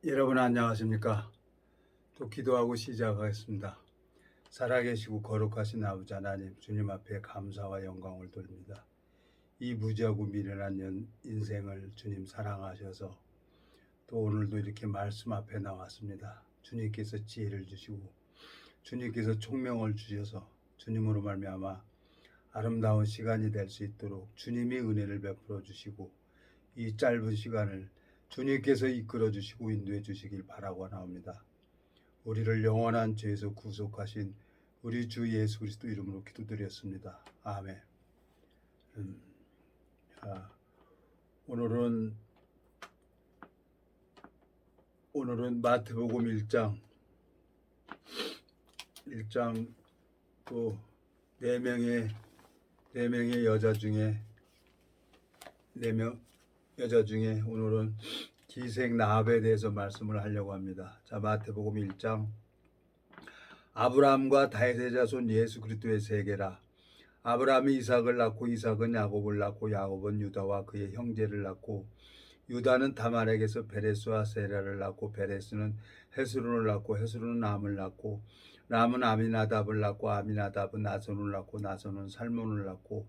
여러분 안녕하십니까? 또 기도하고 시작하겠습니다. 살아계시고 거룩하신 아버지 하나님, 주님 앞에 감사와 영광을 돌립니다. 이 무지하고 미련한 인생을 주님 사랑하셔서 또 오늘도 이렇게 말씀 앞에 나왔습니다. 주님께서 지혜를 주시고 주님께서 총명을 주셔서 주님으로 말미암아 아름다운 시간이 될 수 있도록 주님이 은혜를 베풀어 주시고 이 짧은 시간을 주님께서 이끌어 주시고 인도해 주시길 바라고 나옵니다. 우리를 영원한 죄에서 구속하신 우리 주 예수 그리스도 이름으로 기도드렸습니다. 아멘. 오늘은 마태복음 1장 또 네 명의 여자 중에 오늘은 기생 라합에 대해서 말씀을 하려고 합니다. 자, 마태복음 1장. 아브라함과 다윗의 자손 예수 그리스도의 세계라. 아브라함이 이삭을 낳고 이삭은 야곱을 낳고 야곱은 유다와 그의 형제를 낳고 유다는 다말에게서 베레스와 세라를 낳고 베레스는 헤스론을 낳고 헤스론은 람을 낳고 람은 아미나답을 낳고 아미나답은 나손을 낳고 나손은 살몬을 낳고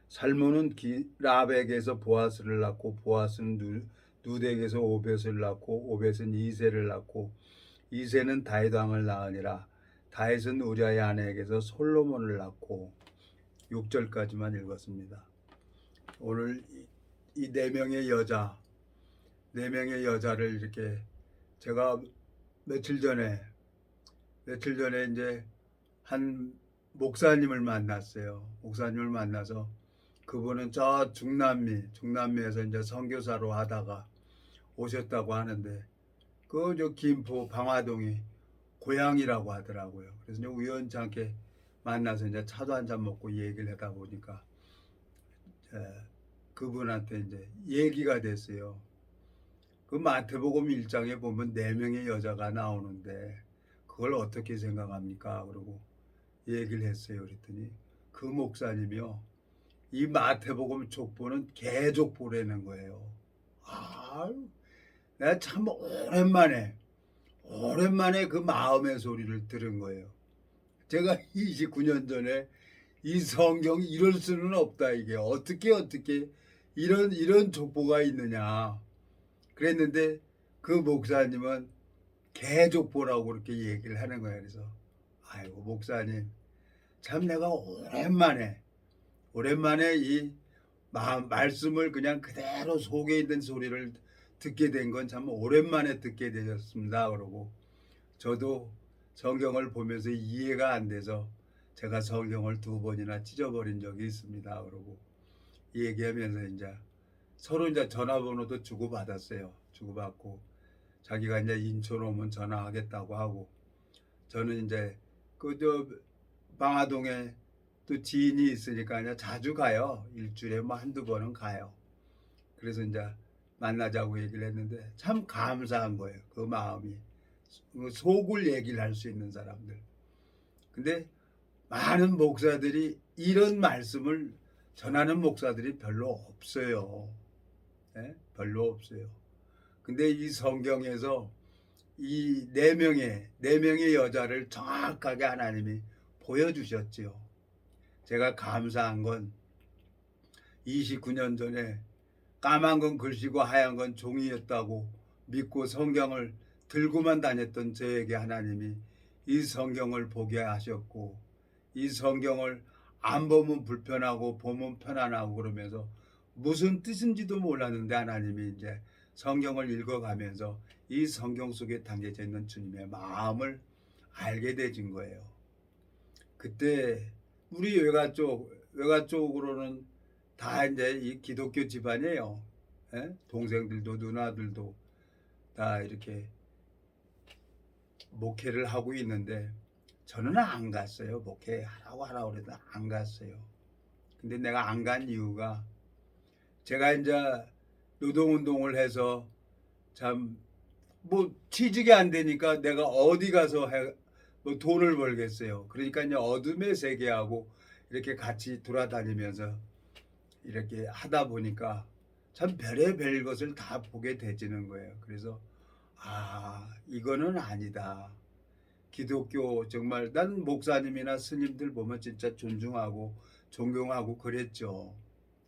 살몬은 라합에게서 보아스를 낳고 보아스는 누덱에서 오벳을 낳고 오벳은 이새를 낳고 이새는 다윗 왕을 낳으니라. 다윗은 우리아의 아내에게서 솔로몬을 낳고 6절까지만 읽었습니다. 오늘 이 네 명의 여자를 이렇게 제가 며칠 전에 이제 한 목사님을 만났어요. 목사님을 만나서 그분은 저 중남미에서 이제 선교사로 하다가 오셨다고 하는데 저 김포 방화동이 고향이라고 하더라고요. 그래서 이제 우연찮게 만나서 이제 차도 한잔 먹고 얘기를 하다 보니까 그분한테 이제 얘기가 됐어요. 그 마태복음 1장에 보면 4명의 여자가 나오는데 그걸 어떻게 생각합니까? 그러고 얘기를 했어요. 그랬더니 그 목사님이요, 이 마태복음 족보는 개족보라는 거예요. 내가 참 오랜만에 그 마음의 소리를 들은 거예요. 제가 29년 전에 이 성경 이럴 수는 없다, 이게 어떻게 이런 족보가 있느냐 그랬는데 그 목사님은 개족보라고 그렇게 얘기를 하는 거예요. 그래서 아이고 목사님, 참 내가 오랜만에 이 말씀을 그냥 그대로 속에 있는 소리를 듣게 된 건 참 오랜만에 듣게 되셨습니다. 그러고 저도 성경을 보면서 이해가 안 돼서 제가 성경을 2번이나 찢어버린 적이 있습니다. 그러고 얘기하면서 이제 서로 이제 전화번호도 주고받았어요. 주고받고 자기가 이제 인천 오면 전화하겠다고 하고, 저는 이제 저 방화동에 또 지인이 있으니까 그냥 자주 가요. 일주일에 뭐 한두 번은 가요. 그래서 이제 만나자고 얘기를 했는데 참 감사한 거예요. 그 마음이. 속을 얘기를 할 수 있는 사람들. 근데 많은 목사들이 이런 말씀을 전하는 목사들이 별로 없어요. 네? 별로 없어요. 근데 이 성경에서 이 네 명의 여자를 정확하게 하나님이 보여주셨지요. 제가 감사한 건 29년 전에 까만 건 글씨고 하얀 건 종이였다고 믿고 성경을 들고만 다녔던 저에게 하나님이 이 성경을 보게 하셨고, 이 성경을 안 보면 불편하고 보면 편안하고 그러면서 무슨 뜻인지도 몰랐는데 하나님이 이제 성경을 읽어가면서 이 성경 속에 담겨져 있는 주님의 마음을 알게 되진 거예요. 그때 우리 외가 쪽으로는 다 이제 이 기독교 집안이에요. 동생들도 누나들도 다 이렇게 목회를 하고 있는데 저는 안 갔어요. 목회하라고 그래도 안 갔어요. 근데 내가 안 간 이유가 제가 이제 노동운동을 해서 참 뭐 취직이 안 되니까 내가 어디 가서 뭐 돈을 벌겠어요. 그러니까 이제 어둠의 세계하고 이렇게 같이 돌아다니면서 이렇게 하다 보니까 참 별의별 것을 다 보게 되지는 거예요. 그래서 이거는 아니다. 기독교 정말 난 목사님이나 스님들 보면 진짜 존중하고 존경하고 그랬죠.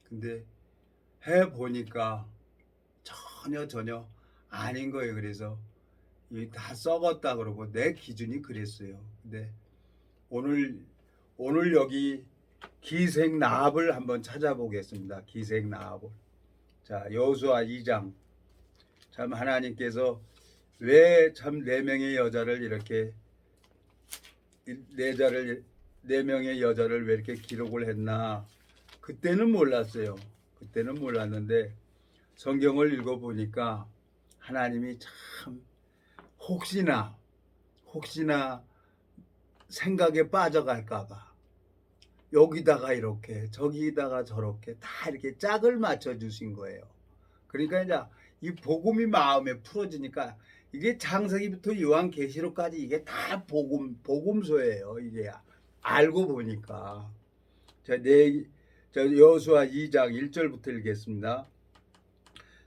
근데 해 보니까 전혀 아닌 거예요. 그래서 이 다 썩었다 그러고 내 기준이 그랬어요. 근데 오늘 여기 기생나합을 한번 찾아보겠습니다. 기생나합을. 자, 여호수아 2장. 참 하나님께서 왜 참 네 명의 여자를 이렇게 네 명의 여자를 왜 이렇게 기록을 했나? 그때는 몰랐어요. 그때는 몰랐는데 성경을 읽어 보니까 하나님이 참 혹시나 생각에 빠져갈까 봐 여기다가 이렇게 저기다가 저렇게 다 이렇게 짝을 맞춰 주신 거예요. 그러니까 이제 이 복음이 마음에 풀어지니까 이게 창세기부터 요한계시록까지 이게 다 복음서예요. 이게 알고 보니까. 자, 여호수아 2장 1절부터 읽겠습니다.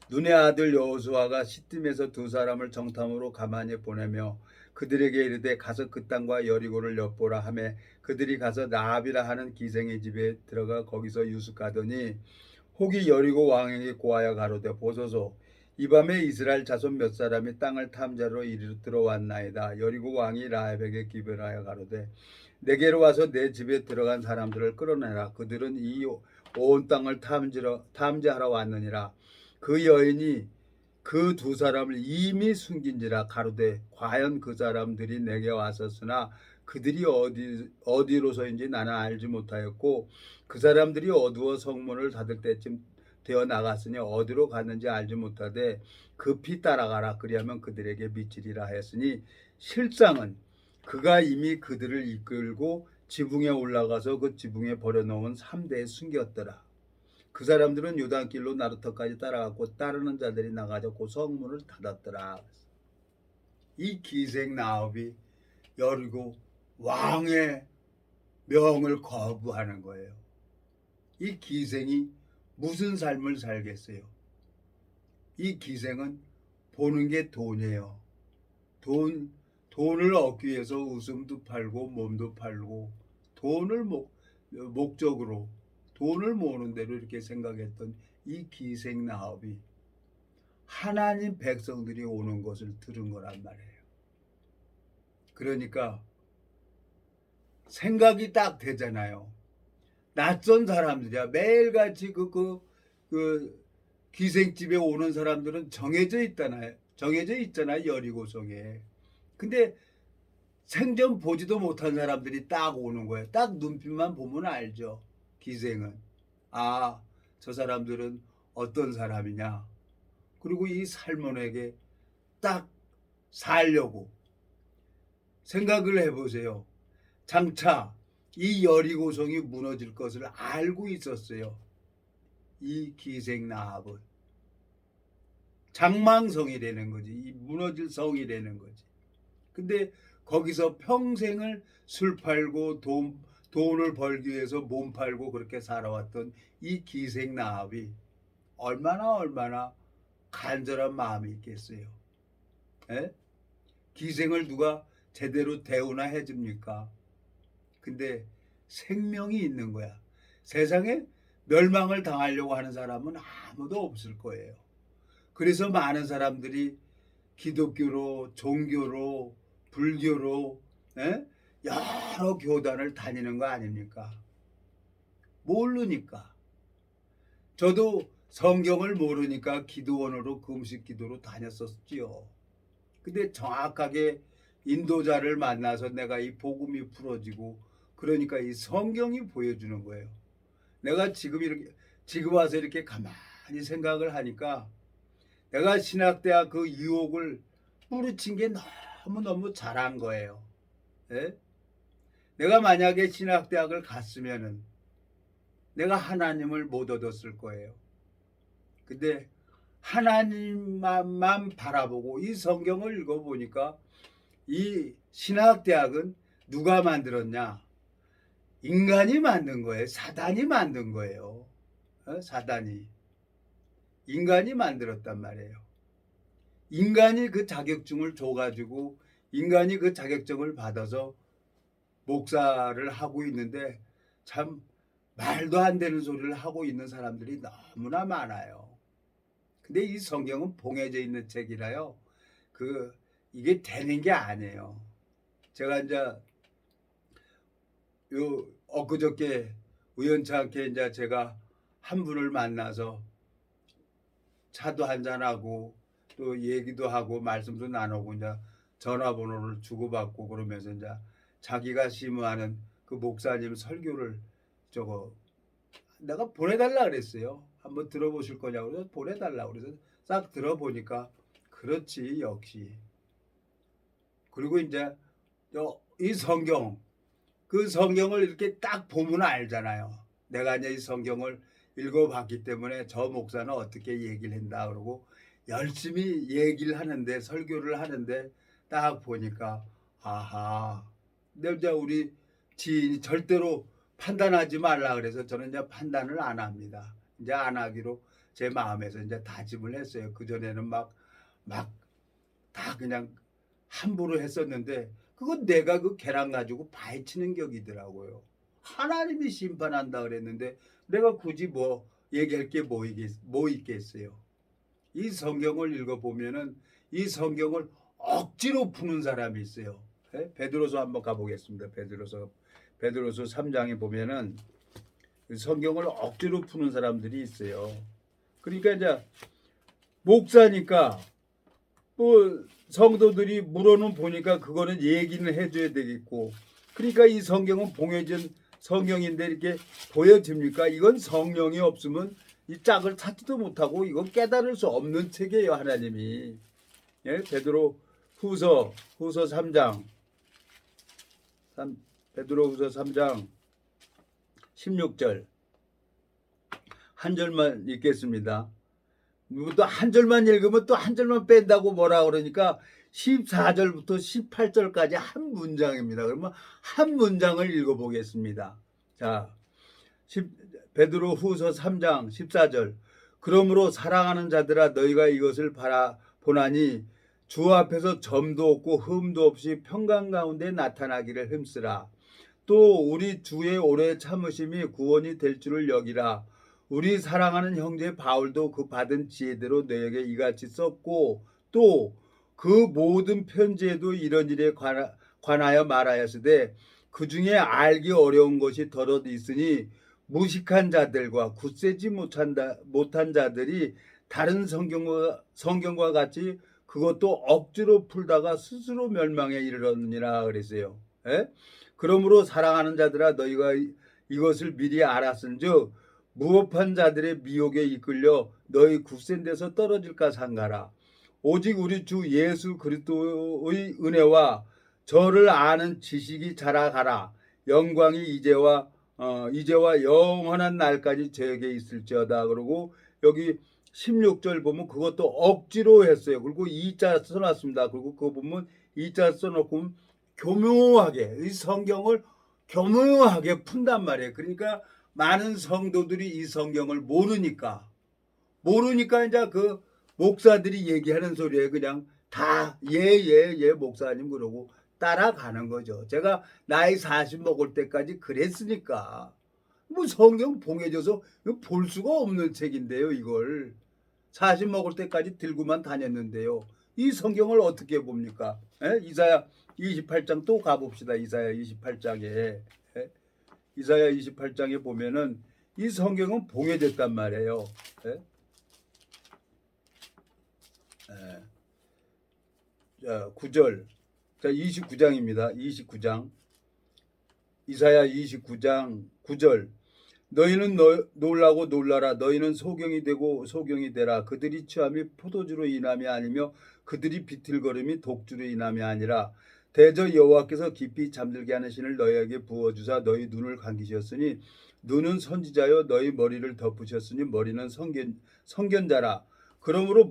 눈의 아들 여호수아가 시딤에서 두 사람을 정탐으로 가만히 보내며 그들에게 이르되 가서 그 땅과 여리고를 엿보라 하매 그들이 가서 나합이라 하는 기생의 집에 들어가 거기서 유숙하더니 혹이 여리고 왕에게 고하여 가로되 보소서 이 밤에 이스라엘 자손 몇 사람이 땅을 탐자로 이리로 들어왔나이다. 여리고 왕이 라합에게 기별하여 가로되 내게로 와서 내 집에 들어간 사람들을 끌어내라. 그들은 이 온 땅을 탐지하러 왔느니라. 그 여인이 그 두 사람을 이미 숨긴지라. 가로되 과연 그 사람들이 내게 왔었으나 그들이 어디로서인지 나는 알지 못하였고 그 사람들이 어두워 성문을 닫을 때쯤 되어 나갔으니 어디로 갔는지 알지 못하되 급히 따라가라. 그리하면 그들에게 미치리라 하였으니 실상은 그가 이미 그들을 이끌고 지붕에 올라가서 그 지붕에 버려놓은 3대에 숨겼더라. 그 사람들은 요단길로 나루터까지 따라갔고 따르는 자들이 나가졌고 성문을 닫았더라. 이 기생나합이 여리고 왕의 명을 거부하는 거예요. 이 기생이 무슨 삶을 살겠어요? 이 기생은 보는 게 돈이에요. 돈을 얻기 위해서 웃음도 팔고 몸도 팔고 돈을 목적으로 돈을 모으는 대로 이렇게 생각했던 이 기생나합이 하나님 백성들이 오는 것을 들은 거란 말이에요. 그러니까 생각이 딱 되잖아요. 낯선 사람들이야. 매일같이 그 기생집에 오는 사람들은 정해져 있잖아요. 여리고성에. 근데 생전 보지도 못한 사람들이 딱 오는 거예요. 딱 눈빛만 보면 알죠. 기생은. 저 사람들은 어떤 사람이냐. 그리고 이 살몬에게 딱 살려고 생각을 해보세요. 장차 이 여리고성이 무너질 것을 알고 있었어요. 이 기생나합은. 장망성이 되는 거지. 이 무너질 성이 되는 거지. 근데 거기서 평생을 술 팔고 돈을 벌기 위해서 몸 팔고 그렇게 살아왔던 이 기생나합이 얼마나 간절한 마음이 있겠어요. 에? 기생을 누가 제대로 대우나 해줍니까? 근데 생명이 있는 거야. 세상에 멸망을 당하려고 하는 사람은 아무도 없을 거예요. 그래서 많은 사람들이 기독교로, 종교로, 불교로 여러 교단을 다니는 거 아닙니까? 모르니까. 저도 성경을 모르니까 기도원으로 금식 기도로 다녔었지요. 근데 정확하게 인도자를 만나서 내가 이 복음이 풀어지고 그러니까 이 성경이 보여주는 거예요. 내가 지금 와서 이렇게 가만히 생각을 하니까 내가 신학대학 그 유혹을 뿌리친 게 너무너무 잘한 거예요. 예? 내가 만약에 신학대학을 갔으면은 내가 하나님을 못 얻었을 거예요. 근데 하나님만 바라보고 이 성경을 읽어보니까 이 신학대학은 누가 만들었냐? 인간이 만든 거예요. 사단이 만든 거예요. 사단이. 인간이 만들었단 말이에요. 인간이 그 자격증을 줘가지고 인간이 그 자격증을 받아서 목사를 하고 있는데 참 말도 안 되는 소리를 하고 있는 사람들이 너무나 많아요. 근데 이 성경은 봉해져 있는 책이라요. 이게 되는 게 아니에요. 제가 이제 엊그저께 우연찮게 이제 제가 한 분을 만나서 차도 한잔하고 또 얘기도 하고 말씀도 나누고 이제 전화번호를 주고받고 그러면서 이제 자기가 심무하는 그 목사님 설교를 저거 내가 보내달라 그랬어요. 한번 들어보실 거냐고 그래서 보내달라 그래서 싹 들어보니까 그렇지 역시. 그리고 이제 이 성경 그 성경을 이렇게 딱 보면 알잖아요. 내가 이제 이 성경을 읽어봤기 때문에 저 목사는 어떻게 얘기를 한다 그러고 열심히 얘기를 하는데 설교를 하는데 딱 보니까 아하. 근데 이제 우리 지인이 절대로 판단하지 말라 그래서 저는 이제 판단을 안 합니다. 이제 안 하기로 제 마음에서 이제 다짐을 했어요. 그 전에는 막 다 그냥 함부로 했었는데 그건 내가 그 계란 가지고 파헤치는 격이더라고요. 하나님이 심판한다 그랬는데 내가 굳이 뭐 얘기할 게 뭐 있겠어요. 이 성경을 읽어보면은 이 성경을 억지로 푸는 사람이 있어요. 베드로서 한번 가보겠습니다. 베드로서 3장에 보면은 성경을 억지로 푸는 사람들이 있어요. 그러니까 이제 목사니까 뭐 성도들이 물어는 보니까 그거는 얘기는 해줘야 되겠고 그러니까 이 성경은 봉해진 성경인데 이렇게 보여집니까? 이건 성령이 없으면 이 짝을 찾지도 못하고 이건 깨달을 수 없는 책이에요. 하나님이. 예? 베드로 후서 3장 베드로 후서 3장 16절 한 절만 읽겠습니다. 또 한 절만 읽으면 또 한 절만 뺀다고 뭐라 그러니까 14절부터 18절까지 한 문장입니다. 그러면 한 문장을 읽어보겠습니다. 자, 베드로 후서 3장 14절 그러므로 사랑하는 자들아 너희가 이것을 보나니 주 앞에서 점도 없고 흠도 없이 평강 가운데 나타나기를 힘쓰라. 또 우리 주의 오래 참으심이 구원이 될 줄을 여기라. 우리 사랑하는 형제 바울도 그 받은 지혜대로 너에게 이같이 썼고 또 그 모든 편지에도 이런 일에 관하여 말하였으되 그 중에 알기 어려운 것이 더러 있으니 무식한 자들과 굳세지 못한 자들이 다른 성경과 같이 그것도 억지로 풀다가 스스로 멸망에 이르렀느니라 그랬어요. 에? 그러므로 사랑하는 자들아 너희가 이것을 미리 알았은즉 무법한 자들의 미혹에 이끌려 너희 굳센 데서 떨어질까 상가라. 오직 우리 주 예수 그리스도의 은혜와 저를 아는 지식이 자라가라. 영광이 이제와 영원한 날까지 저에게 있을지어다. 그러고 여기 16절 보면 그것도 억지로 했어요. 그리고 이자 써놨습니다. 그리고 그거 보면 이자 써놓고 교묘하게 이 성경을 교묘하게 푼단 말이에요. 그러니까 많은 성도들이 이 성경을 모르니까 이제 그 목사들이 얘기하는 소리에 그냥 다 예 목사님 그러고 따라가는 거죠. 제가 나이 40 먹을 때까지 그랬으니까 뭐 성경 봉해져서 볼 수가 없는 책인데요. 이걸 40 먹을 때까지 들고만 다녔는데요. 이 성경을 어떻게 봅니까? 이사야 28장 또 가봅시다. 이사야 28장에 이사야 28장에 보면은 이 성경은 봉해졌단 말이에요. 9절. 자, 29장입니다. 29장. 이사야 29장 9절. 너희는 놀라고 놀라라. 너희는 소경이 되고 소경이 되라. 그들이 취함이 포도주로 인함이 아니며 그들이 비틀거림이 독주로 인함이 아니라 대저 여호와께서 깊이 잠들게 하는 신을 너희에게 부어주사 너희 눈을 감기셨으니 눈은 선지자여 너희 머리를 덮으셨으니 머리는 선견자라. 그러므로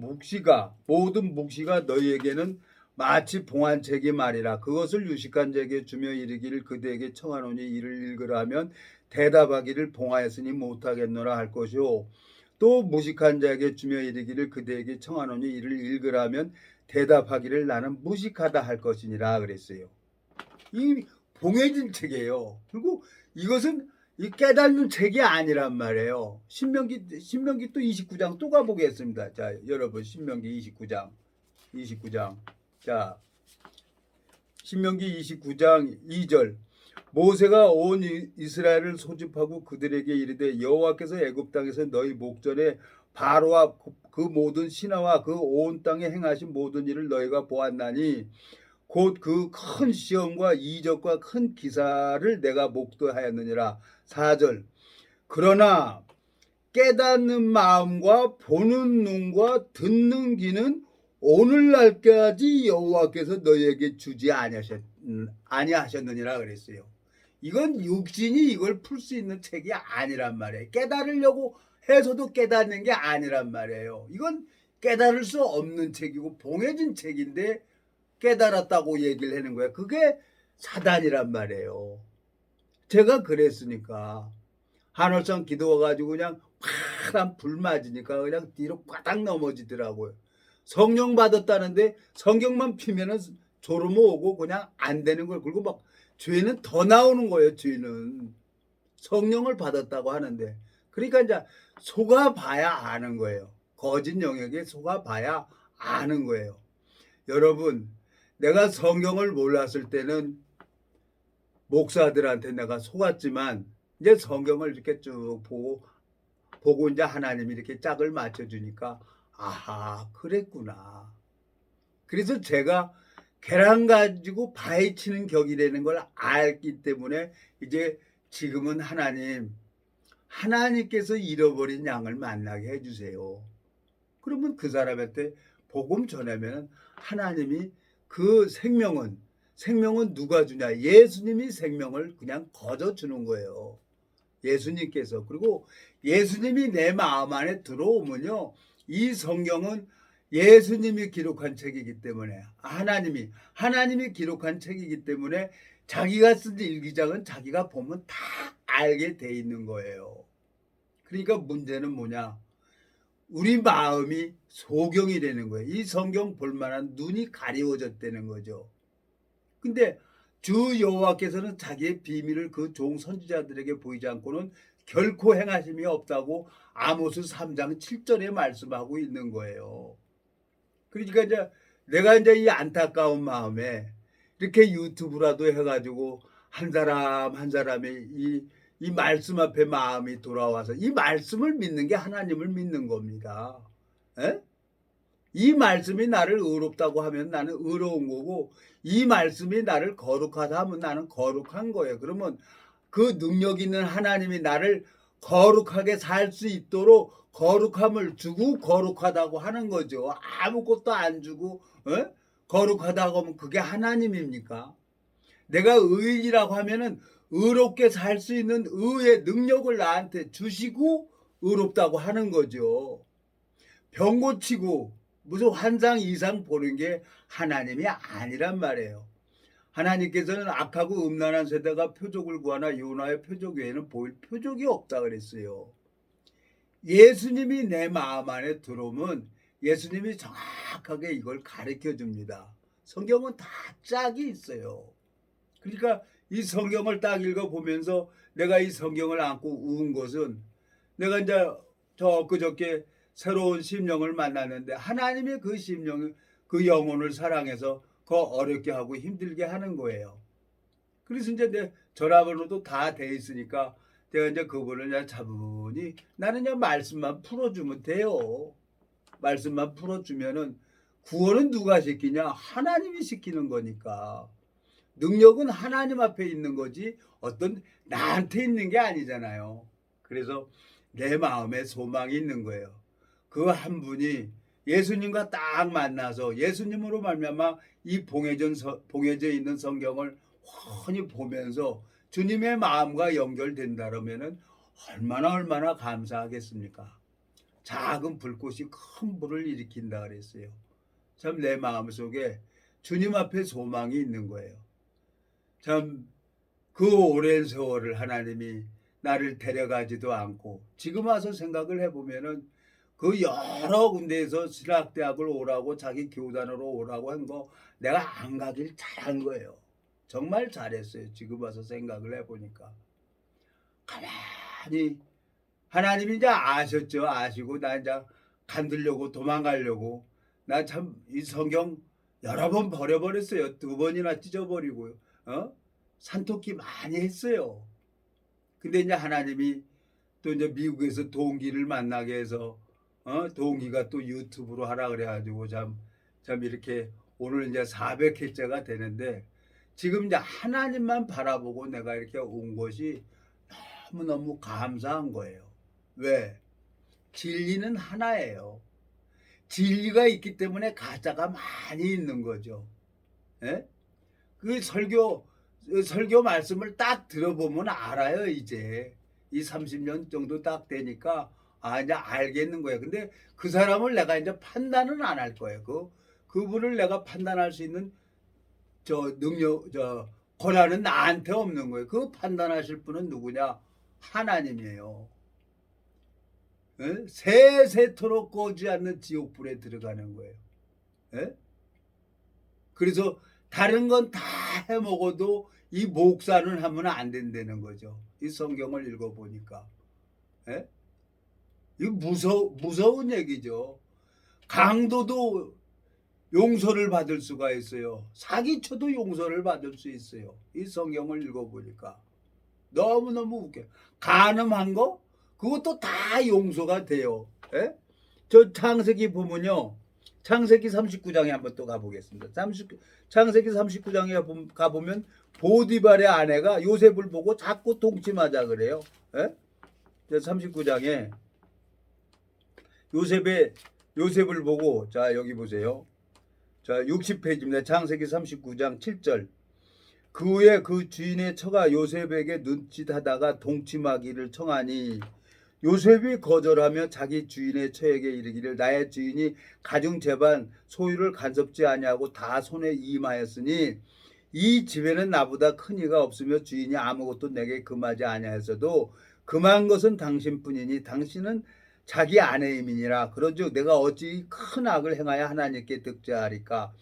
모든 묵시가 너희에게는 마치 봉한책이 말이라. 그것을 유식한 자에게 주며 이르기를 그대에게 청하노니 이를 읽으라 하면 대답하기를 봉하였으니 못하겠노라 할 것이요 또 무식한 자에게 주며 이르기를 그대에게 청하노니 이를 읽으라면 대답하기를 나는 무식하다 할 것이니라 그랬어요. 이 봉해진 책이에요. 그리고 이것은 이 깨닫는 책이 아니란 말이에요. 신명기 또 29장 또 가보겠습니다. 자, 여러분 신명기 29장. 자, 신명기 29장 2절. 모세가 온 이스라엘을 소집하고 그들에게 이르되 여호와께서 애굽 땅에서 너희 목전에 바로와 그 모든 신하와 그 온 땅에 행하신 모든 일을 너희가 보았나니 곧 그 큰 시험과 이적과 큰 기사를 내가 목도하였느니라. 4절. 그러나 깨닫는 마음과 보는 눈과 듣는 귀는 오늘날까지 여호와께서 너희에게 주지 아니하셨느니라 그랬어요. 이건 육신이 이걸 풀 수 있는 책이 아니란 말이에요. 깨달으려고 해서도 깨닫는 게 아니란 말이에요. 이건 깨달을 수 없는 책이고 봉해진 책인데 깨달았다고 얘기를 하는 거야. 그게 사단이란 말이에요. 제가 그랬으니까 한월성 기도 와가지고 그냥 파란 불 맞으니까 그냥 뒤로 꽈당 넘어지더라고요. 성령 받았다는데 성경만 피면은 졸음 오고 그냥 안 되는 거예요. 그리고 막 죄는 더 나오는 거예요. 죄는 성령을 받았다고 하는데 그러니까 이제 속아봐야 아는 거예요. 거짓 영역에 속아봐야 아는 거예요. 여러분, 내가 성경을 몰랐을 때는 목사들한테 내가 속았지만 이제 성경을 이렇게 쭉 보고 이제 하나님이 이렇게 짝을 맞춰주니까 아하 그랬구나. 그래서 제가 계란 가지고 바위치는 격이 되는 걸 알기 때문에 이제 지금은 하나님께서 잃어버린 양을 만나게 해주세요. 그러면 그 사람한테 복음 전하면 하나님이 그 생명은 누가 주냐? 예수님이 생명을 그냥 거저 주는 거예요. 예수님께서. 그리고 예수님이 내 마음 안에 들어오면요. 이 성경은 예수님이 기록한 책이기 때문에 하나님이 기록한 책이기 때문에 자기가 쓴 일기장은 자기가 보면 다 알게 돼 있는 거예요. 그러니까 문제는 뭐냐? 우리 마음이 소경이 되는 거예요. 이 성경 볼 만한 눈이 가리워졌다는 거죠. 근데 주 여호와께서는 자기의 비밀을 그 종 선지자들에게 보이지 않고는 결코 행하심이 없다고 아모스 3장 7절에 말씀하고 있는 거예요. 그러니까 이제 내가 이제 이 안타까운 마음에 이렇게 유튜브라도 해가지고 한 사람 한 사람이 이 말씀 앞에 마음이 돌아와서 이 말씀을 믿는 게 하나님을 믿는 겁니다. 에? 이 말씀이 나를 의롭다고 하면 나는 의로운 거고 이 말씀이 나를 거룩하다 하면 나는 거룩한 거예요. 그러면 그 능력 있는 하나님이 나를 거룩하게 살 수 있도록 거룩함을 주고 거룩하다고 하는 거죠. 아무것도 안 주고 거룩하다고 하면 그게 하나님입니까? 내가 의인이라고 하면은 의롭게 살 수 있는 의의 능력을 나한테 주시고 의롭다고 하는 거죠. 병 고치고 무슨 환상 이상 보는 게 하나님이 아니란 말이에요. 하나님께서는 악하고 음란한 세대가 표적을 구하나 요나의 표적 외에는 보일 표적이 없다 그랬어요. 예수님이 내 마음 안에 들어오면 예수님이 정확하게 이걸 가르쳐 줍니다. 성경은 다 짝이 있어요. 그러니까 이 성경을 딱 읽어보면서 내가 이 성경을 안고 운 것은 내가 이제 그저께 새로운 심령을 만났는데 하나님의 그 심령, 그 영혼을 사랑해서 그 어렵게 하고 힘들게 하는 거예요. 그래서 이제 내 전화번호도 다 돼 있으니까 내가 이제 그분을 그냥 차분히 나는 그냥 말씀만 풀어주면 돼요. 말씀만 풀어주면은 구원은 누가 시키냐? 하나님이 시키는 거니까. 능력은 하나님 앞에 있는 거지 어떤 나한테 있는 게 아니잖아요. 그래서 내 마음에 소망이 있는 거예요. 그 한 분이 예수님과 딱 만나서 예수님으로 말미암아 이 봉해져 있는 성경을 훤히 보면서 주님의 마음과 연결된다면은 얼마나 감사하겠습니까? 작은 불꽃이 큰 불을 일으킨다 그랬어요. 참 내 마음속에 주님 앞에 소망이 있는 거예요. 참 그 오랜 세월을 하나님이 나를 데려가지도 않고 지금 와서 생각을 해보면은 그 여러 군데에서 신학대학을 오라고 자기 교단으로 오라고 한 거 내가 안 가길 잘한 거예요. 정말 잘했어요. 지금 와서 생각을 해보니까. 가만히 하나님이 이제 아셨죠. 아시고 나 이제 간들려고 도망가려고 나 참 이 성경 여러 번 버려버렸어요. 2번이나 찢어버리고요. 산토끼 많이 했어요. 근데 이제 하나님이 또 이제 미국에서 동기를 만나게 해서 동기가 또 유튜브로 하라 그래가지고 참 이렇게 오늘 이제 400회째가 되는데 지금 이제 하나님만 바라보고 내가 이렇게 온 것이 너무너무 감사한 거예요. 왜? 진리는 하나예요. 진리가 있기 때문에 가짜가 많이 있는 거죠. 예? 그 설교 말씀을 딱 들어보면 알아요, 이제. 이 30년 정도 딱 되니까, 이제 알겠는 거예요. 근데 그 사람을 내가 이제 판단은 안 할 거예요. 그분을 내가 판단할 수 있는 권한은 나한테 없는 거예요. 그 판단하실 분은 누구냐? 하나님이에요. 예? 세세토록 꺼지 않는 지옥불에 들어가는 거예요. 예? 그래서 다른 건 다 해먹어도 이 목사는 하면 안 된다는 거죠. 이 성경을 읽어보니까. 예? 이거 무서운 얘기죠. 강도도 용서를 받을 수가 있어요. 사기쳐도 용서를 받을 수 있어요. 이 성경을 읽어보니까. 너무너무 웃겨. 간음한 거? 그것도 다 용서가 돼요. 예? 저 창세기 보면요. 창세기 39장에 한번 또 가보겠습니다. 창세기 39장에 가보면 보디발의 아내가 요셉을 보고 자꾸 동침하자 그래요. 예? 39장에 요셉을 보고 자 여기 보세요. 자 60페이지입니다. 창세기 39장 7절. 그 후에 그 주인의 처가 요셉에게 눈짓하다가 동침하기를 청하니 요셉이 거절하며 자기 주인의 처에게 이르기를 나의 주인이 가중 재반 소유를 간섭지 아니하고 다 손에 임하였으니 이 집에는 나보다 큰 이가 없으며 주인이 아무것도 내게 금하지 아니하였어도 금한 것은 당신뿐이니 당신은 자기 아내임이니라. 그런즉 내가 어찌 큰 악을 행하여 하나님께 득죄하리까.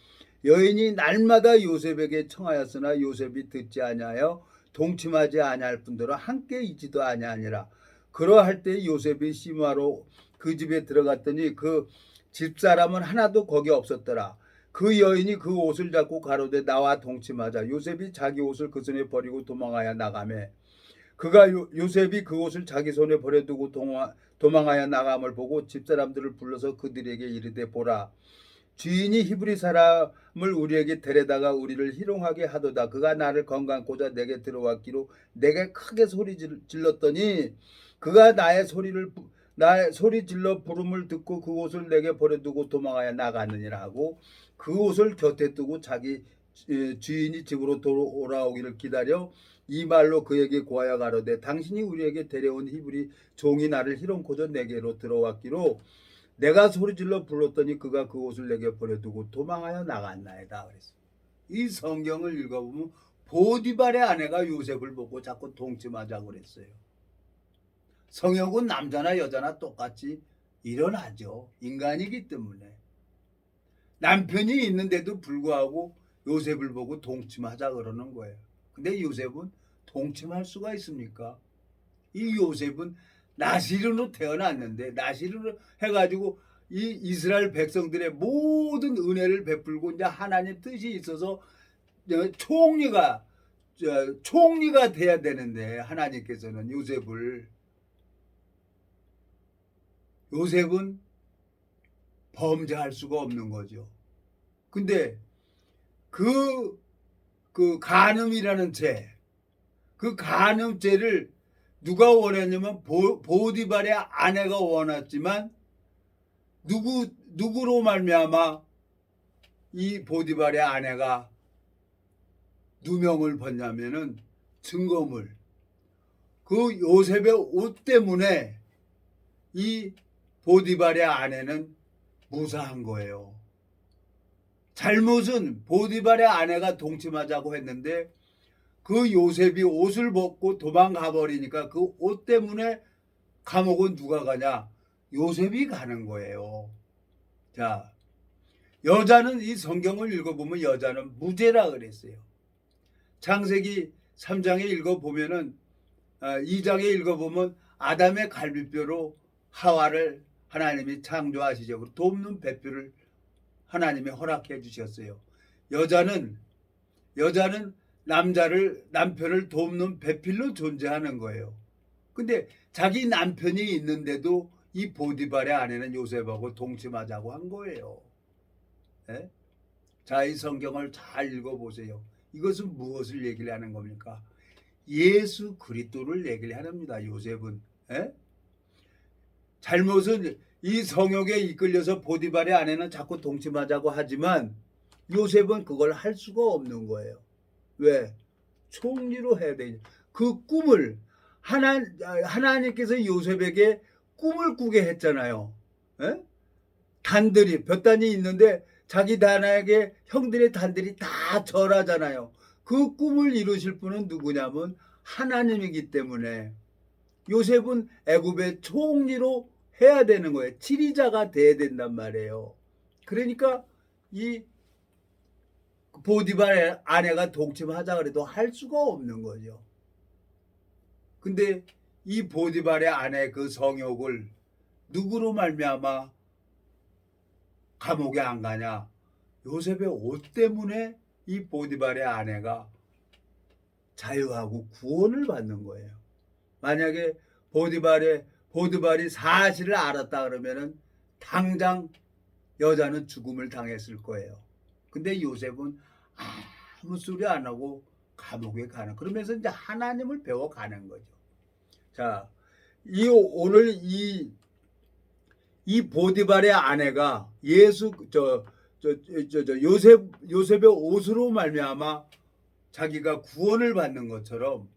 여인이 날마다 요셉에게 청하였으나 요셉이 듣지 아니하여 동침하지 아니할 뿐더러 함께 있지도 아니하니라. 그러할 때 요셉이 시므아로 그 집에 들어갔더니 그 집사람은 하나도 거기 없었더라. 그 여인이 그 옷을 잡고 가로되 나와 동침하자. 요셉이 자기 옷을 그 손에 버리고 도망하여 나가매 그가 요셉이 그 옷을 자기 손에 버려두고 도망하여 나감을 보고 집사람들을 불러서 그들에게 이르되 보라 주인이 히브리 사람을 우리에게 데려다가 우리를 희롱하게 하도다. 그가 나를 건강고자 내게 들어왔기로 내게 크게 소리 질렀더니 그가 나의 소리 질러 부름을 듣고 그 옷을 내게 버려두고 도망하여 나갔느니라 하고 그 옷을 곁에 두고 자기 주인이 집으로 돌아오기를 기다려 이 말로 그에게 고하여 가로되 당신이 우리에게 데려온 히브리 종이 나를 희롱코자 내게로 들어왔기로 내가 소리질러 불렀더니 그가 그 옷을 내게 버려두고 도망하여 나갔나이다. 그랬어요. 이 성경을 읽어보면 보디발의 아내가 요셉을 보고 자꾸 동침하자고 그랬어요. 성욕은 남자나 여자나 똑같이 일어나죠. 인간이기 때문에. 남편이 있는데도 불구하고 요셉을 보고 동침하자 그러는 거예요. 근데 요셉은 동침할 수가 있습니까? 이 요셉은 나시르로 태어났는데 나시르로 해가지고 이 이스라엘 백성들의 모든 은혜를 베풀고 이제 하나님 뜻이 있어서 총리가 돼야 되는데 하나님께서는 요셉은 범죄할 수가 없는 거죠. 근데 그 간음이라는 그 간음죄를 누가 원했냐면 보디발의 아내가 원했지만 누구로 말미암아 이 보디발의 아내가 누명을 벗냐면은 증거물 그 요셉의 옷 때문에 이 보디발의 아내는 무사한 거예요. 잘못은 보디발의 아내가 동침하자고 했는데 그 요셉이 옷을 벗고 도망가 버리니까 그 옷 때문에 감옥은 누가 가냐? 요셉이 가는 거예요. 자, 여자는 이 성경을 읽어보면 여자는 무죄라 그랬어요. 창세기 3장에 읽어보면은 2장에 읽어보면 아담의 갈비뼈로 하와를 하나님이 창조하시죠. 돕는 배필을 하나님이 허락해 주셨어요. 여자는 남편을 돕는 배필로 존재하는 거예요. 근데 자기 남편이 있는데도 이 보디발의 아내는 요셉하고 동침하자고 한 거예요. 예? 자, 이 성경을 잘 읽어보세요. 이것은 무엇을 얘기를 하는 겁니까? 예수 그리스도를 얘기를 합니다. 요셉은. 예? 잘못은 이 성욕에 이끌려서 보디발의 아내는 자꾸 동침하자고 하지만 요셉은 그걸 할 수가 없는 거예요. 왜? 총리로 해야 되냐. 그 꿈을 하나님께서 요셉에게 꿈을 꾸게 했잖아요. 에? 단들이 몇 단이 있는데 자기 단에게 형들의 단들이 다 절하잖아요. 그 꿈을 이루실 분은 누구냐면 하나님이기 때문에 요셉은 애굽의 총리로 해야 되는 거예요. 지리자가 돼야 된단 말이에요. 그러니까 이 보디발의 아내가 동침하자 그래도 할 수가 없는 거죠. 근데 이 보디발의 아내 그 성욕을 누구로 말미암아 감옥에 안 가냐? 요셉의 옷 때문에 이 보디발의 아내가 자유하고 구원을 받는 거예요. 만약에 보디발이 사실을 알았다 그러면은 당장 여자는 죽음을 당했을 거예요. 근데 요셉은 아무 소리 안 하고 감옥에 가는, 그러면서 이제 하나님을 배워가는 거죠. 자, 오늘 이 보디발의 아내가 요셉의 옷으로 말미암아 자기가 구원을 받는 것처럼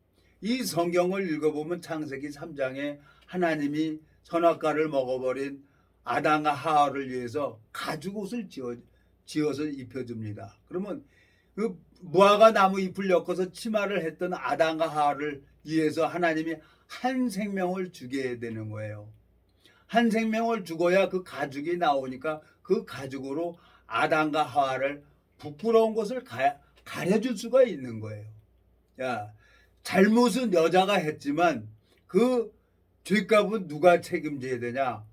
이 성경을 읽어보면 창세기 3장에 하나님이 선악과를 먹어버린 아담과 하와를 위해서 가죽 옷을 지어서 입혀줍니다. 그러면 그 무화과 나무 잎을 엮어서 치마를 했던 아담과 하와를 위해서 하나님이 한 생명을 주게 되는 거예요. 한 생명을 죽어야 그 가죽이 나오니까 그 가죽으로 아담과 하와를 부끄러운 것을 가려줄 수가 있는 거예요. 야, 잘못은 여자가 했지만 그 죄값은 누가 책임져야 되냐?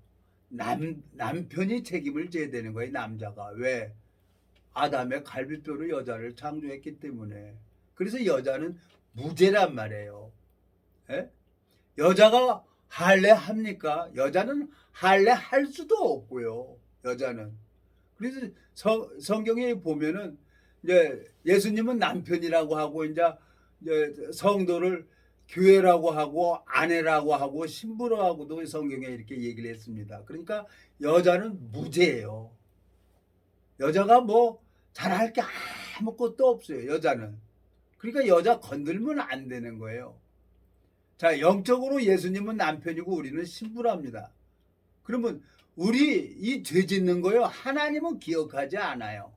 남편이 책임을 져야 되는 거예요. 남자가. 왜? 아담의 갈비뼈로 여자를 창조했기 때문에. 그래서 여자는 무죄란 말이에요. 에? 여자가 할례 합니까? 여자는 할례 할 수도 없고요. 여자는. 그래서 성경에 보면은 이제 예수님은 남편이라고 하고 이제 성도를 교회라고 하고 아내라고 하고 신부라고도 성경에 이렇게 얘기를 했습니다. 그러니까 여자는 무죄예요. 여자가 뭐 잘할 게 아무것도 없어요. 여자는. 그러니까 여자 건들면 안 되는 거예요. 자, 영적으로 예수님은 남편이고 우리는 신부랍니다. 그러면 우리 이 죄 짓는 거요, 하나님은 기억하지 않아요.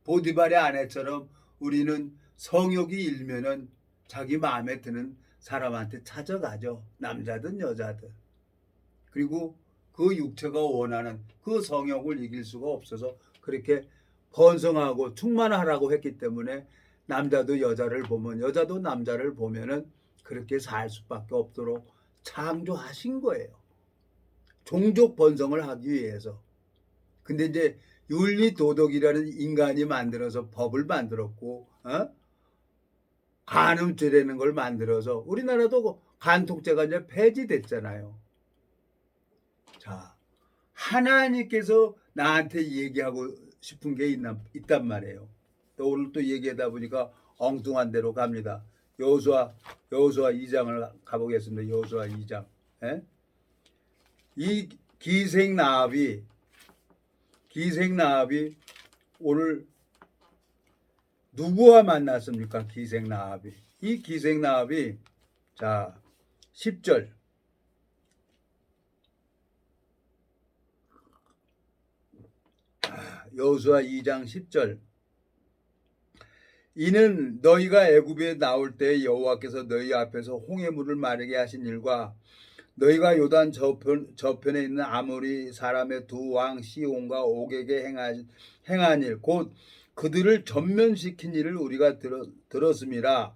보디발의 아내처럼 우리는 성욕이 일면은 자기 마음에 드는 사람한테 찾아가죠. 남자든 여자든. 그리고 그 육체가 원하는 그 성욕을 이길 수가 없어서 그렇게 번성하고 충만하라고 했기 때문에 남자도 여자를 보면, 여자도 남자를 보면은 그렇게 살 수밖에 없도록 창조하신 거예요. 종족 번성을 하기 위해서. 근데 이제 윤리 도덕이라는 인간이 만들어서 법을 만들었고, 간음죄라는 걸 만들어서 우리나라도 간통죄가 이제 폐지됐잖아요. 자, 하나님께서 나한테 얘기하고 싶은 게 있단 말이에요. 또 오늘 또 얘기하다 보니까 엉뚱한 데로 갑니다. 여호수아 2장을 가보겠습니다. 여호수아 2장. 예? 이 기생나합이 오늘 누구와 만났습니까? 기생나합이. 이 기생나합이, 자, 10절. 여호수아 2장 10절. 이는 너희가 애굽에 나올 때 여호와께서 너희 앞에서 홍해물을 마르게 하신 일과 너희가 요단 저편에 있는 아모리 사람의 두 왕 시온과 옥에게 행한 일 곧 그들을 전면시킨 일을 우리가 들었음이라.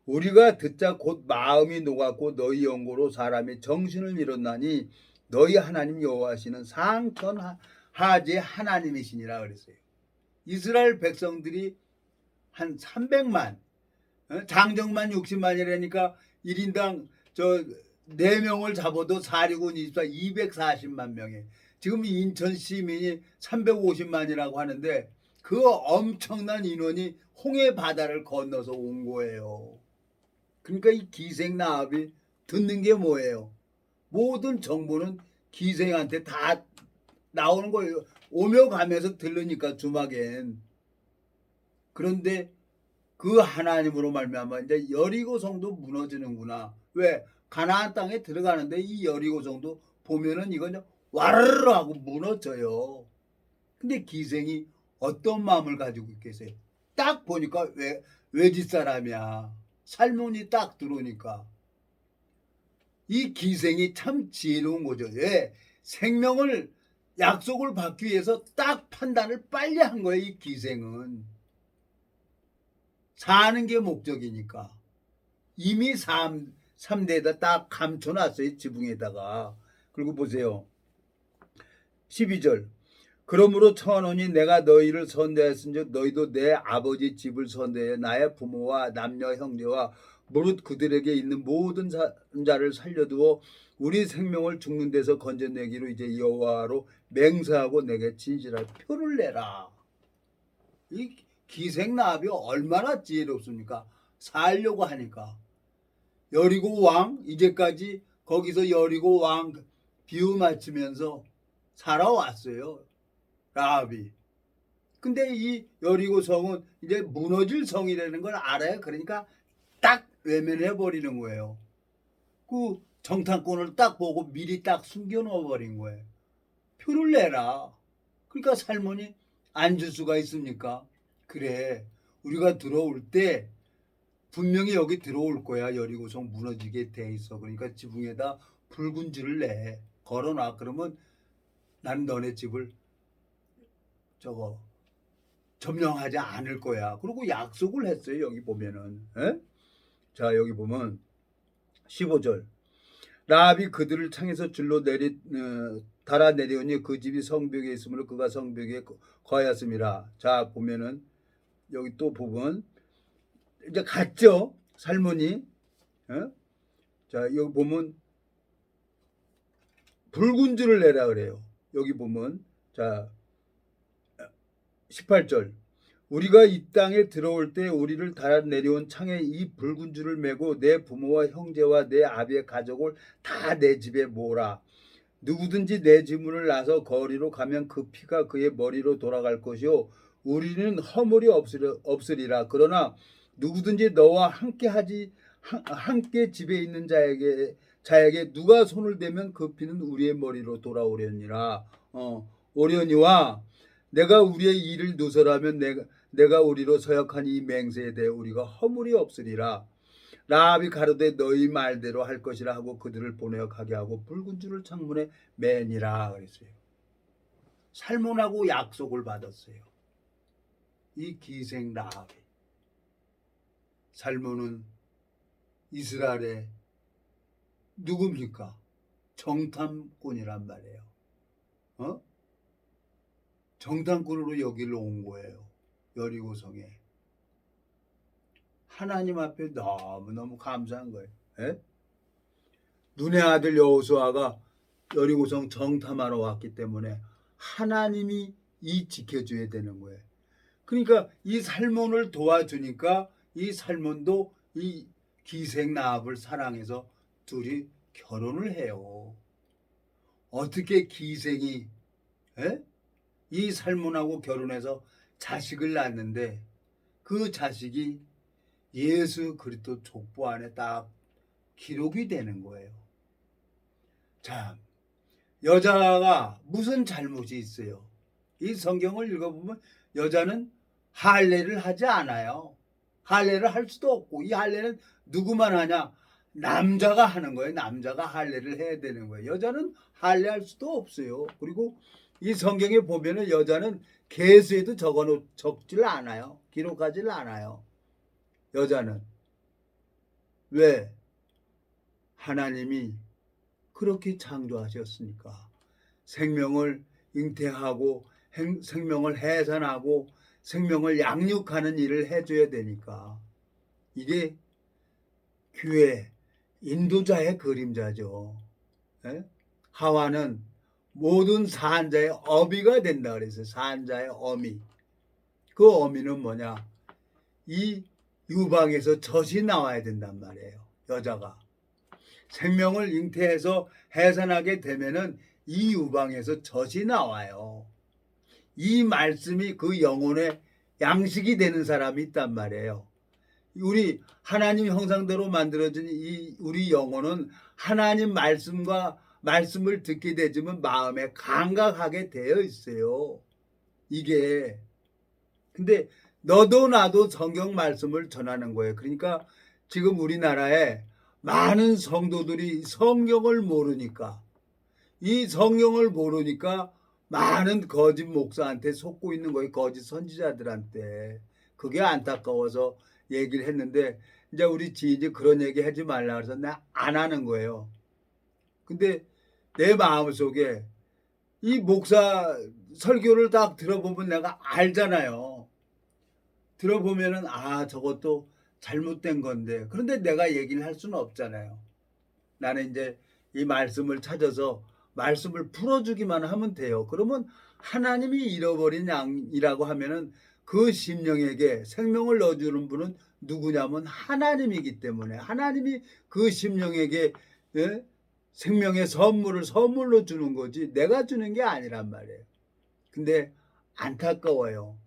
우리가 듣자 곧 마음이 녹았고 너희 연고로 사람이 정신을 잃었나니 너희 하나님 여호와시는 상천하지의 하나님이시니라 그랬어요. 이스라엘 백성들이 한 300만, 장정만 60만이라니까 1인당 4명을 잡아도 4,6은 24, 240만 명에 지금 인천 시민이 350만이라고 하는데 그 엄청난 인원이 홍해 바다를 건너서 온 거예요. 그러니까 이 기생나합이 듣는 게 뭐예요? 모든 정보는 기생한테 다 나오는 거예요. 오며 가면서 들으니까 주막엔. 그런데 그 하나님으로 말미암아 이제 여리고 성도 무너지는구나. 왜? 가나안 땅에 들어가는데 이 여리고 성도 보면은 이건 와르르 하고 무너져요. 근데 기생이 어떤 마음을 가지고 있겠어요? 딱 보니까 외지 사람이야. 살몬이 딱 들어오니까. 이 기생이 참 지혜로운 거죠. 왜? 생명을 약속을 받기 위해서 딱 판단을 빨리 한 거예요. 이 기생은. 사는 게 목적이니까. 이미 3대에다 딱 감춰놨어요. 지붕에다가. 그리고 보세요. 12절. 그러므로 청하노니 내가 너희를 선대했은즉 너희도 내 아버지 집을 선대해 나의 부모와 남녀 형제와 무릇 그들에게 있는 모든 자를 살려두어 우리 생명을 죽는 데서 건져내기로 이제 여호와로 맹세하고 내게 진실할 표를 내라. 이 기생나합이 얼마나 지혜롭습니까? 살려고 하니까. 여리고 왕 이제까지 거기서 여리고 왕 비유 맞추면서 살아왔어요. 라합이. 근데 이 여리고 성은 이제 무너질 성이라는 걸 알아요. 그러니까 딱 외면해 버리는 거예요. 그 정탐꾼을 딱 보고 미리 딱 숨겨 놓아 버린 거예요. 표를 내라. 그러니까 살몬이 안 줄 수가 있습니까? 그래. 우리가 들어올 때 분명히 여기 들어올 거야. 여리고성 무너지게 돼 있어. 그러니까 지붕에다 붉은 줄을 내. 걸어놔. 그러면 난 너네 집을 점령하지 않을 거야. 그리고 약속을 했어요. 여기 보면은. 에? 자, 여기 보면 15절. 라합이 그들을 창에서 줄로 달아 내려오니 그 집이 성벽에 있으므로 그가 성벽에 거하였음이라. 자, 보면은 여기 또 부분 이제 갔죠. 살몬이. 자, 여기 보면 붉은 줄을 내라 그래요. 여기 보면 자 18절. 우리가 이 땅에 들어올 때 우리를 달아 내려온 창에 이 붉은 줄을 메고 내 부모와 형제와 내 아비의 가족을 다 내 집에 모으라. 누구든지 내 지문을 나서 거리로 가면 그 피가 그의 머리로 돌아갈 것이요 우리는 허물이 없으리라. 그러나 누구든지 너와 함께 집에 있는 자에게 누가 손을 대면 그 피는 우리의 머리로 돌아오려니라. 오려니와 내가 우리의 일을 누설하면 내가 우리로 서약한 이 맹세에 대해 우리가 허물이 없으리라. 라합이 가로되 너희 말대로 할 것이라 하고 그들을 보내어 가게 하고 붉은 줄을 창문에 매니라 그랬어요. 살몬하고 약속을 받았어요. 이 기생 라합이. 살몬은 이스라엘의 누굽니까? 정탐꾼이란 말이에요. 정탐꾼으로 여기를 온 거예요. 여리고성에. 하나님 앞에 너무너무 감사한 거예요. 에? 눈의 아들 여호수아가 여리고성 정탐하러 왔기 때문에 하나님이 지켜줘야 되는 거예요. 그러니까 이 살몬을 도와주니까 이 살몬도 이 기생 라합을 사랑해서 둘이 결혼을 해요. 어떻게 기생이 이 살몬하고 결혼해서 자식을 낳았는데 그 자식이 예수 그리스도 족보 안에 딱 기록이 되는 거예요. 자, 여자가 무슨 잘못이 있어요? 이 성경을 읽어보면 여자는 할례를 하지 않아요. 할례를 할 수도 없고 이 할례는 누구만 하냐? 남자가 하는 거예요. 남자가 할례를 해야 되는 거예요. 여자는 할례할 수도 없어요. 그리고 이 성경에 보면은 여자는 계수에도 적질 않아요. 기록하질 않아요. 여자는. 왜? 하나님이 그렇게 창조하셨으니까. 생명을 잉태하고 생명을 해산하고 생명을 양육하는 일을 해줘야 되니까. 이게 교회 인도자의 그림자죠. 예? 하와는 모든 사한자의 어미가 된다 그랬어요. 사한자의 어미. 그 어미는 뭐냐? 이 유방에서 젖이 나와야 된단 말이에요. 여자가. 생명을 잉태해서 해산하게 되면은 이 유방에서 젖이 나와요. 이 말씀이 그 영혼의 양식이 되는 사람이 있단 말이에요. 우리 하나님 형상대로 만들어진 이 우리 영혼은 하나님 말씀을 듣게 되지만 마음에 감각하게 되어 있어요. 이게 근데 너도 나도 성경 말씀을 전하는 거예요. 그러니까 지금 우리나라에 많은 성도들이 성경을 모르니까 이 성경을 모르니까 많은 거짓 목사한테 속고 있는 거예요. 거짓 선지자들한테. 그게 안타까워서 얘기를 했는데 이제 우리 지인이 그런 얘기 하지 말라 그래서 나 안 하는 거예요. 근데 내 마음속에 이 목사 설교를 딱 들어보면 내가 알잖아요. 들어보면은 저것도 잘못된 건데 그런데 내가 얘기를 할 수는 없잖아요. 나는 이제 이 말씀을 찾아서 말씀을 풀어주기만 하면 돼요. 그러면 하나님이 잃어버린 양이라고 하면은 그 심령에게 생명을 넣어주는 분은 누구냐면 하나님이기 때문에 하나님이 그 심령에게 생명의 선물로 주는 거지 내가 주는 게 아니란 말이에요. 근데 안타까워요.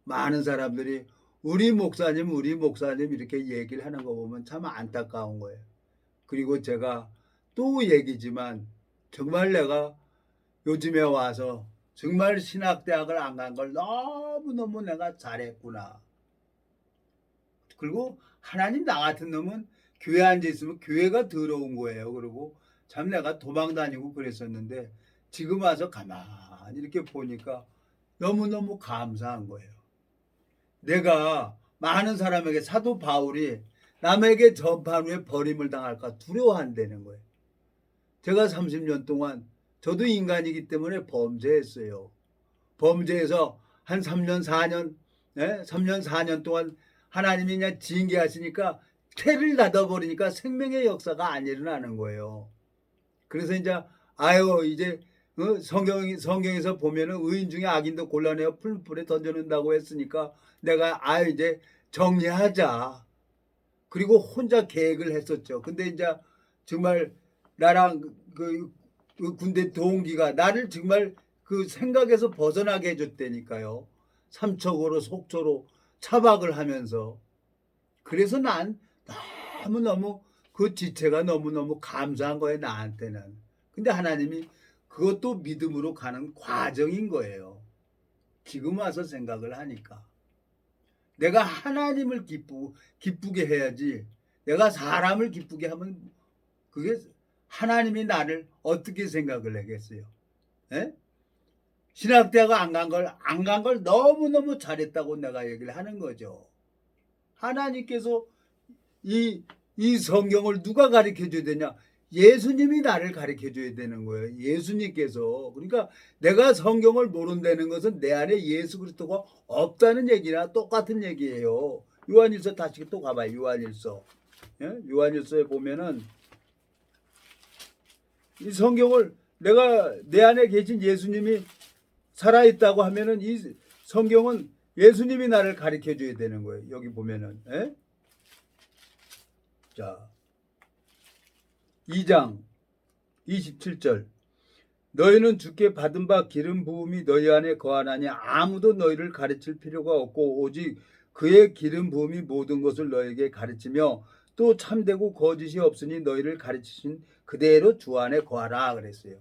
많은 사람들이 우리 목사님 이렇게 얘기를 하는 거 보면 참 안타까운 거예요. 그리고 제가 또 얘기지만 정말 내가 요즘에 와서 정말 신학대학을 안 간 걸 너무너무 내가 잘했구나. 그리고 하나님 나 같은 놈은 교회 앉아 있으면 교회가 더러운 거예요. 그리고 참 내가 도망 다니고 그랬었는데 지금 와서 가만히 이렇게 보니까 너무너무 감사한 거예요. 내가 많은 사람에게 사도 바울이 남에게 전파한 후에 버림을 당할까 두려워한다는 거예요. 제가 30년 동안 저도 인간이기 때문에 범죄했어요. 범죄해서 한 3년 4년 3년 4년 동안 하나님이 그냥 징계하시니까 태를 닫아버리니까 생명의 역사가 안 일어나는 거예요. 그래서 이제 이제 성경에서 보면은 의인 중에 악인도 골라내어 풀불에 던져놓는다고 했으니까 내가 이제 정리하자. 그리고 혼자 계획을 했었죠. 근데 이제 정말 나랑 그 군대 동기가 나를 정말 그 생각에서 벗어나게 해줬다니까요. 삼척으로 속초로 차박을 하면서. 그래서 난 너무너무 그 지체가 너무너무 감사한 거예요. 나한테는. 근데 하나님이 그것도 믿음으로 가는 과정인 거예요. 지금 와서 생각을 하니까. 내가 하나님을 기쁘게 해야지 내가 사람을 기쁘게 하면 그게 하나님이 나를 어떻게 생각을 하겠어요? 에? 신학대학 안 간 걸 너무너무 잘했다고 내가 얘기를 하는 거죠. 하나님께서 이 성경을 누가 가르쳐 줘야 되냐? 예수님이 나를 가르쳐 줘야 되는 거예요. 예수님께서. 그러니까 내가 성경을 모른다는 것은 내 안에 예수 그리스도가 없다는 얘기나 똑같은 얘기예요. 요한일서 다시 또 가봐요. 요한일서. 요한일서에 보면은 이 성경을 내가 내 안에 계신 예수님이 살아있다고 하면은 이 성경은 예수님이 나를 가르쳐 줘야 되는 거예요. 여기 보면은. 자, 2장 27절 너희는 주께 받은 바 기름 부음이 너희 안에 거하나니 아무도 너희를 가르칠 필요가 없고 오직 그의 기름 부음이 모든 것을 너희에게 가르치며 또 참되고 거짓이 없으니 너희를 가르치신 그대로 주 안에 거하라 그랬어요.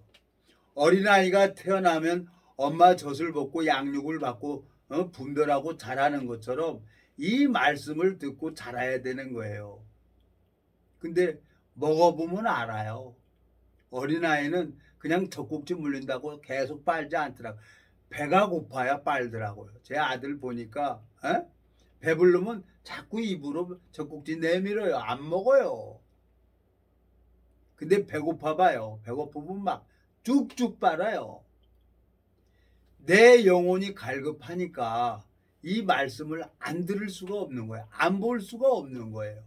어린아이가 태어나면 엄마 젖을 먹고 양육을 받고 분별하고 자라는 것처럼 이 말씀을 듣고 자라야 되는 거예요. 근데 먹어보면 알아요. 어린아이는 그냥 젖꼭지 물린다고 계속 빨지 않더라고요. 배가 고파야 빨더라고요. 제 아들 보니까 배부르면 자꾸 입으로 젖꼭지 내밀어요. 안 먹어요. 근데 배고파 봐요. 배고프면 막 쭉쭉 빨아요. 내 영혼이 갈급하니까 이 말씀을 안 들을 수가 없는 거예요. 안 볼 수가 없는 거예요.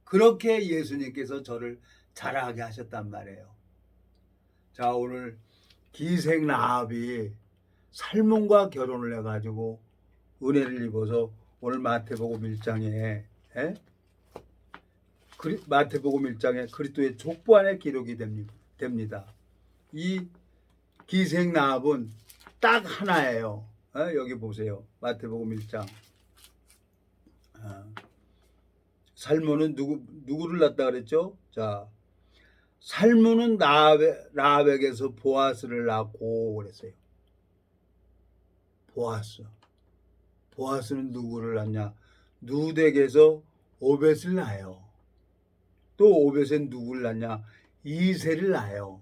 그렇게 예수님께서 저를 자라게 하셨단 말이에요. 자, 오늘 기생 라합이 살몬과 결혼을 해가지고 은혜를 입어서 오늘 마태복음 1장에 마태복음 1장에 그리스도의 족보 안에 기록이 됩니다. 이 기생 라합은 딱 하나예요. 여기 보세요. 마태복음 1장. 살몬은 누구를 낳았다 그랬죠? 자, 살몬은 라합에게서 보아스를 낳고 그랬어요. 보아스는 누구를 낳냐? 누덱에서 오벳을 낳아요. 또 오벳은 누구를 낳냐? 이새를 낳아요.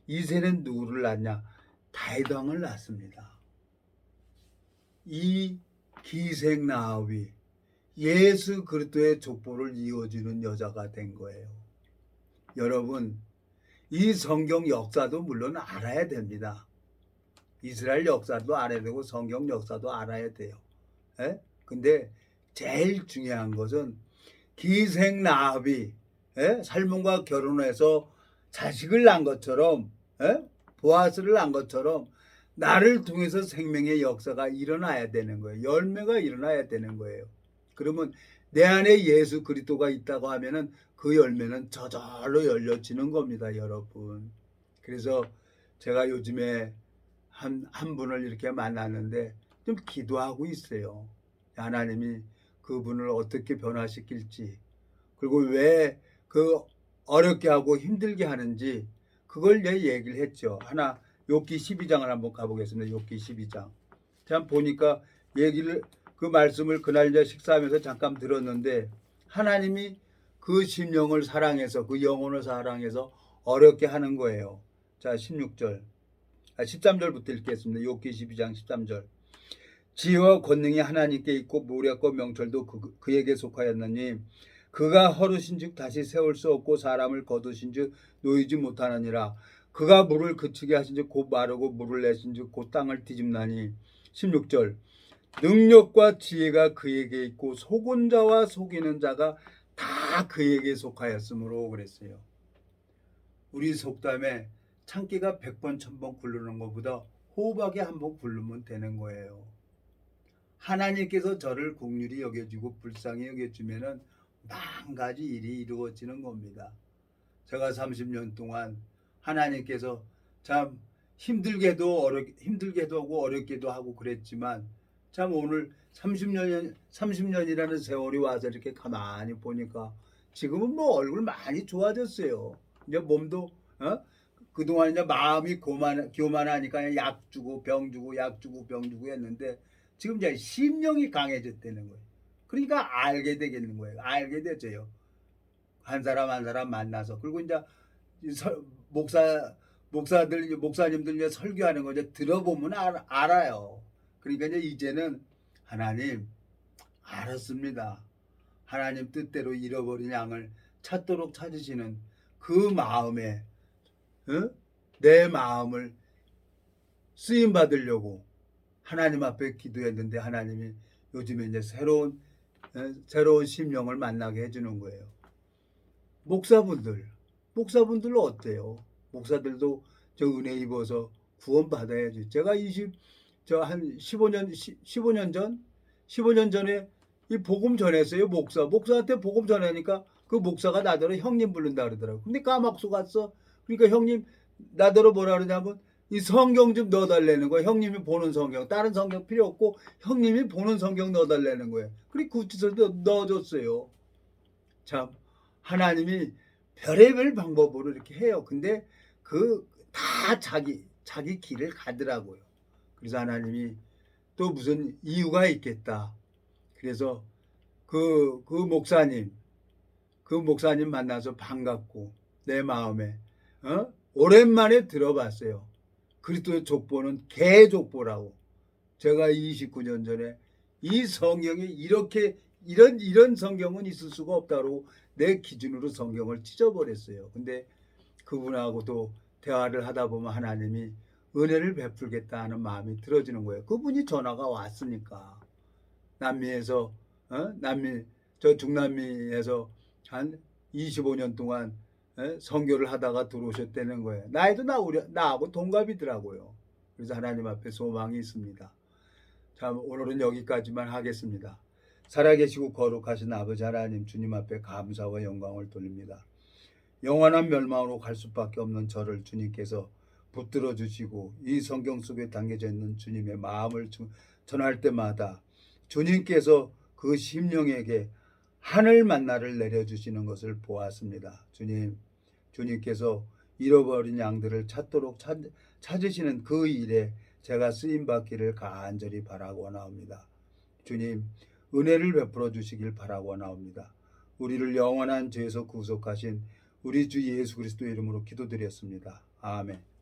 이새는 누구를 낳냐? 다윗 왕을 낳습니다. 이 기생 라합이 예수 그리스도의 족보를 이어주는 여자가 된 거예요. 여러분, 이 성경 역사도 물론 알아야 됩니다. 이스라엘 역사도 알아야 되고 성경 역사도 알아야 돼요. 근데 제일 중요한 것은 기생 라합이 살몬과 결혼해서 자식을 낳은 것처럼 보아스를 낳은 것처럼 나를 통해서 생명의 역사가 일어나야 되는 거예요. 열매가 일어나야 되는 거예요. 그러면 내 안에 예수 그리스도가 있다고 하면은 그 열매는 저절로 열려지는 겁니다, 여러분. 그래서 제가 요즘에 한 분을 이렇게 만났는데 좀 기도하고 있어요. 하나님이 그분을 어떻게 변화시킬지, 그리고 왜 그 어렵게 하고 힘들게 하는지 그걸 얘기를 했죠. 하나 욥기 12장을 한번 가보겠습니다. 욥기 12장. 참 보니까 그 말씀을 그날 이제 식사하면서 잠깐 들었는데 하나님이 그 심령을 사랑해서 그 영혼을 사랑해서 어렵게 하는 거예요. 자, 13절부터 읽겠습니다. 욥기 12장 13절. 지혜와 권능이 하나님께 있고 모략과 명철도 그에게 속하였나니 그가 허르신즉 다시 세울 수 없고 사람을 거두신즉 놓이지 못하느니라. 그가 물을 그치게 하신즉 곧 마르고 물을 내신즉 곧 땅을 뒤집나니. 16절. 능력과 지혜가 그에게 있고 속은 자와 속이는 자가 다 그에게 속하였으므로 그랬어요. 우리 속담에 참기가 100번 1000번 굴르는 것보다 호흡하게 한번 굴르면 되는 거예요. 하나님께서 저를 긍휼히 여겨주고 불쌍히 여겨주면은 만 가지 일이 이루어지는 겁니다. 제가 30년 동안 하나님께서 참 힘들게도 하고 어렵게도 하고 그랬지만 참 오늘 30년이라는 세월이 와서 이렇게 가만히 보니까 지금은 뭐 얼굴 많이 좋아졌어요. 이제 몸도 그동안 이제 마음이 교만하니까 약 주고 병 주고 약 주고 병 주고 했는데 지금 이제 심령이 강해졌다는 거예요. 그러니까 알게 되겠는 거예요. 알게 되죠. 한 사람 한 사람 만나서. 그리고 이제 목사님들 이제 설교하는 거 이제 들어보면 알아요. 그러니까 이제는 하나님 알았습니다. 하나님 뜻대로 잃어버린 양을 찾도록 찾으시는 그 마음에 내 마음을 쓰임 받으려고 하나님 앞에 기도했는데 하나님이 요즘에 이제 새로운 심령을 만나게 해주는 거예요. 목사분들은 어때요? 목사들도 저 은혜 입어서 구원 받아야지. 제가 한 15년 전에 이 복음 전했어요. 목사한테 복음 전하니까 그 목사가 나더러 형님 부른다 그러더라고. 근데 까먹고 갔어. 그러니까 형님 나더러 뭐라 그러냐면 이 성경 좀 넣어달라는 거예요. 형님이 보는 성경. 다른 성경 필요 없고 형님이 보는 성경 넣어달라는 거예요. 그리고 구치소도 넣어줬어요. 참 하나님이 별의별 방법으로 이렇게 해요. 근데 그 다 자기 길을 가더라고요. 그래서 하나님이 또 무슨 이유가 있겠다. 그래서 그 목사님 그 목사님 만나서 반갑고 내 마음에 오랜만에 들어봤어요. 그리스도의 족보는 개족보라고. 제가 29년 전에 이 성경이 이렇게 이런 성경은 있을 수가 없다고 내 기준으로 성경을 찢어버렸어요. 근데 그분하고도 대화를 하다 보면 하나님이 은혜를 베풀겠다 하는 마음이 들어지는 거예요. 그분이 전화가 왔으니까. 남미에서 저 중남미에서 한 25년 동안 선교를 하다가 들어오셨다는 거예요. 나이도 나하고 동갑이더라고요. 그래서 하나님 앞에 소망이 있습니다. 자, 오늘은 여기까지만 하겠습니다. 살아계시고 거룩하신 아버지 하나님, 주님 앞에 감사와 영광을 돌립니다. 영원한 멸망으로 갈 수밖에 없는 저를 주님께서 붙들어 주시고 이 성경 속에 담겨져 있는 주님의 마음을 전할 때마다 주님께서 그 심령에게 하늘 만나를 내려주시는 것을 보았습니다. 주님께서 잃어버린 양들을 찾도록 찾으시는 그 일에 제가 쓰임받기를 간절히 바라고 원하옵니다. 주님, 은혜를 베풀어 주시길 바라고 원하옵니다. 우리를 영원한 죄에서 구속하신 우리 주 예수 그리스도의 이름으로 기도드렸습니다. 아멘.